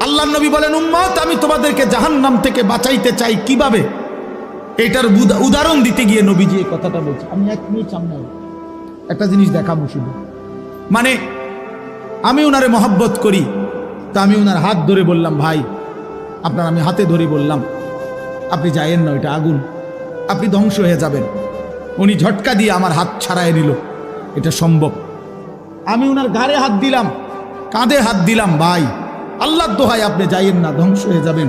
আল্লাহর নবী বলেন, উম্মত আমি তোমাদেরকে জাহান্নাম থেকে বাঁচাইতে চাই কিভাবে। এটার উদাহরণ দিতে গিয়ে নবীজি এই কথাটা বলছে। আমি 1 মিনিট সামনে একটা জিনিস দেখাবো শুধু। মানে আমি ওনারে মহব্বত করি, তা আমি ওনার হাত ধরে বললাম, ভাই আপনার আমি হাতে ধরে বললাম, আপনি যায়েন না, ওইটা আগুন, আপনি ধ্বংস হয়ে যাবেন। উনি ঝটকা দিয়ে আমার হাত ছাড়াই নিল। এটা সম্ভব? আমি ওনার ঘাড়ে হাত দিলাম, কাঁধে হাত দিলাম, ভাই আল্লাহর দোহাই আপনি যাইয়েন না, ধ্বংস হয়ে যাবেন,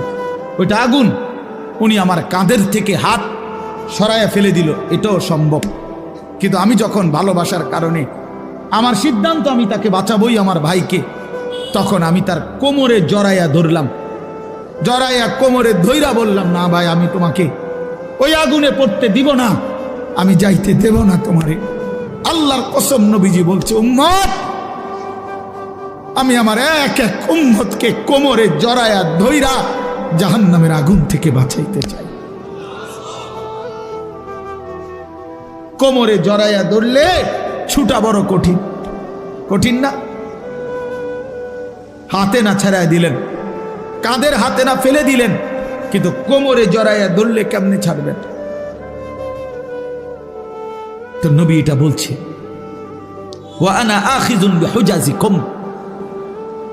ওইটা আগুন। উনি আমার কাঁধের থেকে হাত সরাইয়া ফেলে দিল। এটাও সম্ভব। কিন্তু আমি যখন ভালোবাসার কারণে আমার সিদ্ধান্ত আমি তাকে বাঁচাবই, আমার ভাইকে, তখন আমি তার কোমরে জড়াইয়া ধরলাম, জড়াইয়া কোমরে ধইরা বললাম, না ভাই আমি তোমাকে ওই আগুনে পড়তে দিব না, আমি যাইতে দেব না তোমারে। আল্লাহর কসম নবীজি বলছে, উম্মত আমি আমার এক এক উম্মতকে কোমরে জড়াইয়া ধইরা জাহান্নামের আগুন থেকে বাঁচাইতে চাই। কোমরে জড়াইয়া ধরলে ছুটা বড় কঠিন, কঠিন না? হাতে না ছাড়াই দিলেন, কাঁধের হাতে না ফেলে দিলেন, কিন্তু কোমরে জড়াইয়া ধরলে কেমনে ছাড়বেন? তো নবী এটা বলছে, ওয়া আনা আখিযুন বিহুজাজিকুম,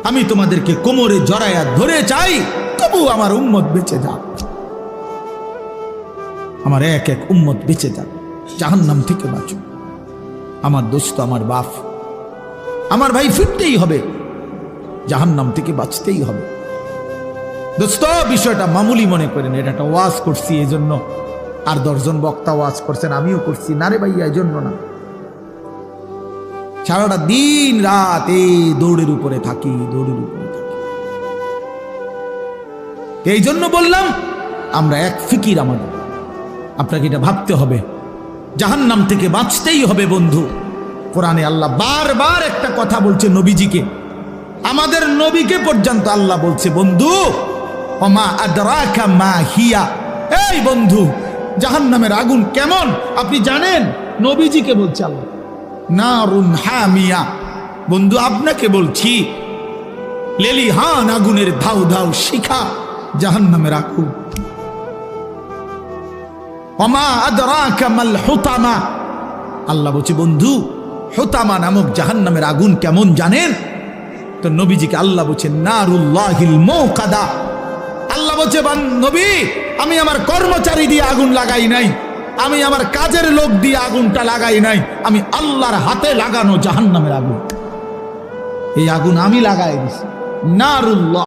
আমি তোমাদেরকে কোমরে জড়াইয়া ধরে চাই, তবু আমার উম্মত বেঁচে যাক, আমার এক এক উম্মত বেঁচে যাক, জাহান্নাম থেকে বাঁচো। আমার দোস্ত, আমার বাপ, আমার ভাই ফিরতেই হবে, জাহান্নাম থেকে বাঁচতেই হবে। দোস্ত বিষয়টা মামুলি মনে করেন, এটা একটা ওয়াজ করছি এই জন্য, আর 10 জন বক্তা ওয়াজ করছেন, আমিও করছি, না রে ভাইয়া, এই জন্য না। সারাটা দিন রাত এই দৌড়ের উপরে থাকি, দৌড়ের উপরে থাকি। এই জন্য বললাম আমরা এক ফিকির, আমাদের আপনাকে এটা ভাবতে হবে, জাহান্নাম থেকে বাঁচতেই হবে বন্ধু। কোরআনে আল্লাহ বারবার একটা কথা বলছে নবীজিকে, আমাদের নবীকে পর্যন্ত আল্লাহ বলছে, বন্ধু ওমা আদরাকা মা হিয়া, এই বন্ধু জাহান্নামের আগুন কেমন আপনি জানেন? নবীজিকে বলছে আল্লাহ। নারুন হামিয়া, বন্ধু আপনাকে বলছি, লেলিহান আগুনের ধাউ ধাউ শিখা জাহান্নামের আগুন। ওমা আদরাকা মাল হুতামা, আল্লাহ বলছে বন্ধু হুতামা নামক জাহান্নামের আগুন কেমন জানেন? তো নবীজিকে আল্লাহ বলছে নারুল্লাহিল মুকাদা, আল্লাহ বলছে নবী আমি আমার কর্মচারী দিয়ে আগুন লাগাই নাই, আমি আমার কাজের লোক দিয়ে আগুনটা লাগাই নাই, আমি আল্লাহর হাতে লাগানো জাহান্নামের আগুন, এই আগুন আমি লাগাই দিছি। নারুল্লাহ